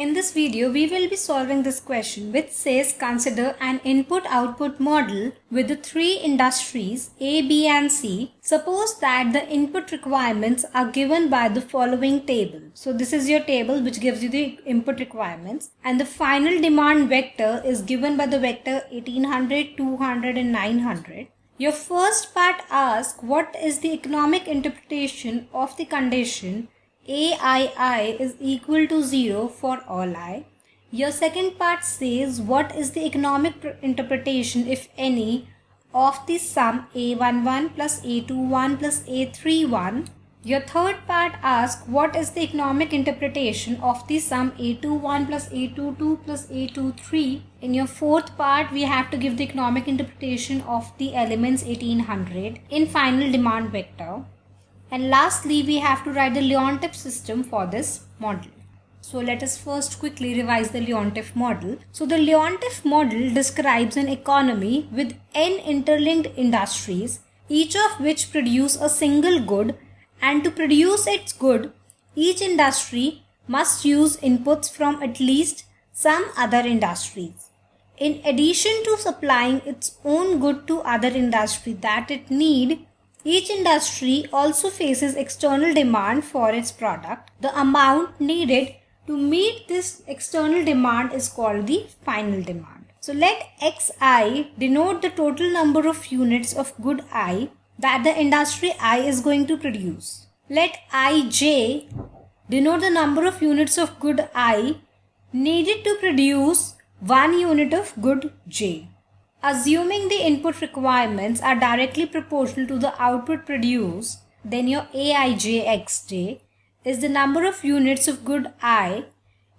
In this video, we will be solving this question which says consider an input-output model with the three industries A, B and C. Suppose that the input requirements are given by the following table. So this is your table which gives you the input requirements, and the final demand vector is given by the vector 1800, 200 and 900. Your first part asks what is the economic interpretation of the condition AII is equal to 0 for all I. Your second part says what is the economic interpretation, if any, of the sum A11 plus A21 plus A31. Your third part asks what is the economic interpretation of the sum A21 plus A22 plus A23. In your fourth part, we have to give the economic interpretation of the elements 1800 in final demand vector. And lastly, we have to write the Leontief system for this model. So let us first quickly revise the Leontief model. So the Leontief model describes an economy with n interlinked industries, each of which produce a single good, and to produce its good, each industry must use inputs from at least some other industries. In addition to supplying its own good to other industry that it needs, each industry also faces external demand for its product. The amount needed to meet this external demand is called the final demand. So let Xi denote the total number of units of good I that the industry I is going to produce. Let Ij denote the number of units of good I needed to produce 1 unit of good J. Assuming the input requirements are directly proportional to the output produced, then your Aijxj is the number of units of good I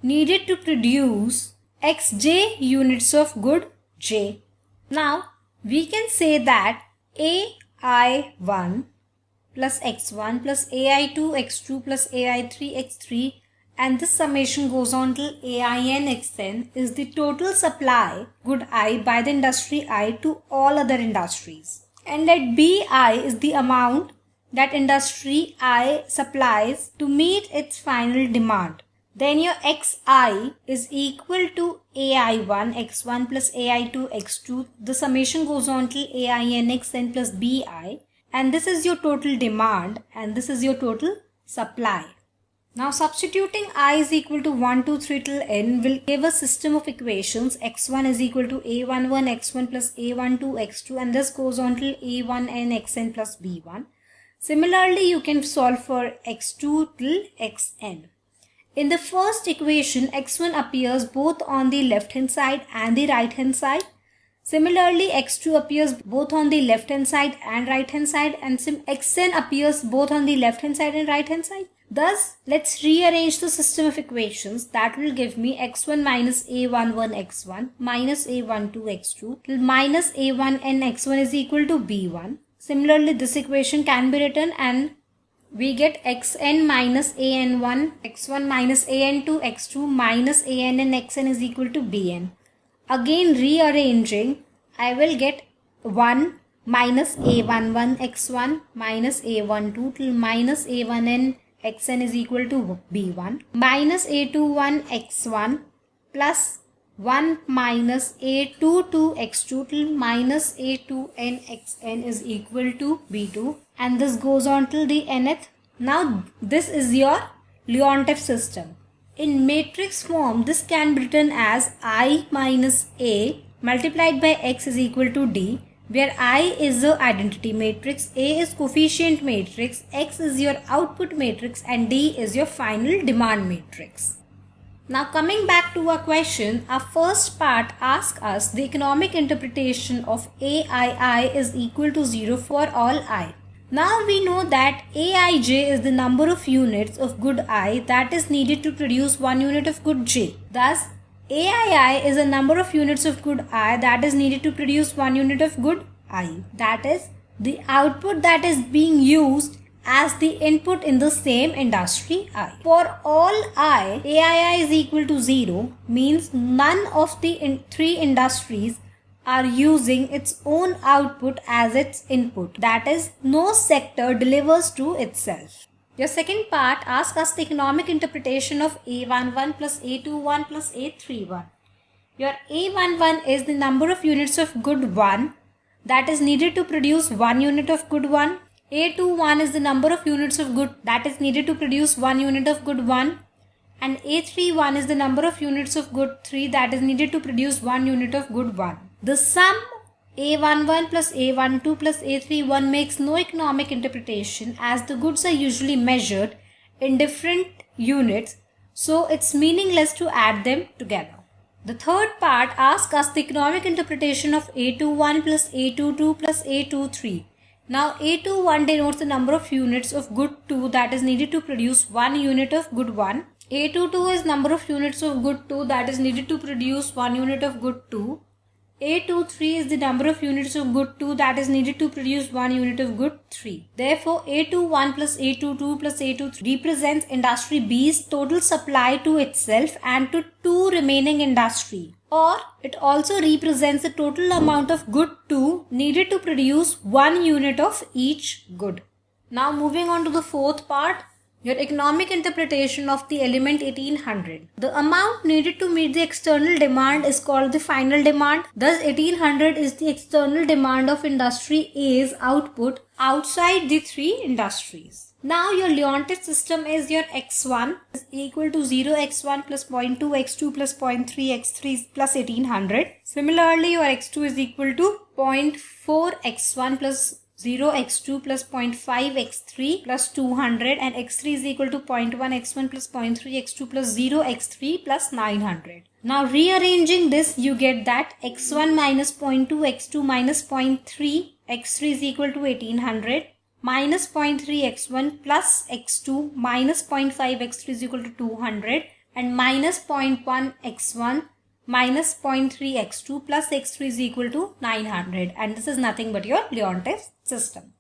needed to produce Xj units of good J. Now, we can say that Ai1 plus x1 plus Ai2 x2 plus Ai3 x3, and this summation goes on till Ain xn is the total supply good I by the industry I to all other industries. And let Bi is the amount that industry I supplies to meet its final demand. Then your Xi is equal to Ai1 x1 plus Ai2 x2. The summation goes on till Ain xn plus Bi, and this is your total demand and this is your total supply. Now substituting I is equal to 1, 2, 3 till n will give a system of equations. X1 is equal to A11 x1 plus A12 x2, and this goes on till A1n xn plus B1. Similarly, you can solve for x2 till xn. In the first equation, x1 appears both on the left hand side and the right hand side. Similarly, x2 appears both on the left hand side and right hand side, and xn appears both on the left hand side and right hand side. Thus, let's rearrange the system of equations. That will give me x1 minus a11 x1 minus a12 x2 till minus a1n x1 is equal to b1. Similarly, this equation can be written and we get xn minus an1 x1 minus an2 x2 minus ann xn is equal to bn. Again rearranging, I will get 1 minus a11 x1 minus a12 till minus a1n xn is equal to b1 minus a21 x1 plus 1 minus a22 x2 till minus a2n xn is equal to b2, and this goes on till the nth. Now this is your Leontief system. In matrix form, this can be written as I minus A multiplied by X is equal to D, where I is the identity matrix, A is coefficient matrix, X is your output matrix, and D is your final demand matrix. Now coming back to our question, our first part asks us the economic interpretation of Aii is equal to 0 for all I. Now we know that Aij is the number of units of good I that is needed to produce 1 unit of good J. Thus, Aii is the number of units of good I that is needed to produce 1 unit of good I. That is the output that is being used as the input in the same industry I. For all I, Aii is equal to 0 means none of the three industries are using its own output as its input. That is, no sector delivers to itself. Your second part asks us the economic interpretation of A11 plus A21 plus A31. Your A11 is the number of units of good 1 that is needed to produce 1 unit of good 1. A21 is the number of units of good that is needed to produce 1 unit of good 1. And A31 is the number of units of good 3 that is needed to produce 1 unit of good 1. The sum A11 plus A12 plus A31 makes no economic interpretation as the goods are usually measured in different units, so it's meaningless to add them together. The third part asks us the economic interpretation of A21 plus A22 plus A23. Now A21 denotes the number of units of good 2 that is needed to produce 1 unit of good 1. A22 is number of units of good 2 that is needed to produce 1 unit of good 2. A23 is the number of units of good 2 that is needed to produce 1 unit of good 3. Therefore, A21 plus A22 plus A23 represents industry B's total supply to itself and to 2 remaining industry. Or it also represents the total amount of good 2 needed to produce 1 unit of each good. Now moving on to the fourth part. Your economic interpretation of the element 1800. The amount needed to meet the external demand is called the final demand. Thus 1800 is the external demand of industry A's output outside the 3 industries. Now your Leontief system is your x1 is equal to 0x1 plus 0.2 x2 plus 0.3 x3 plus 1800. Similarly, your x2 is equal to 0.4 x1 plus 0x2 plus 0.5 x3 plus 200 and x3 is equal to 0.1 x1 plus 0.3 x2 plus 0 x3 plus 900. Now rearranging this, you get that x1 minus 0.2 x2 minus 0.3 x3 is equal to 1800 minus 0.3 x1 plus x2 minus 0.5 x3 is equal to 200 and minus 0.1 x1 minus 0.3 x2 plus x3 is equal to 900, and this is nothing but your Leontief system.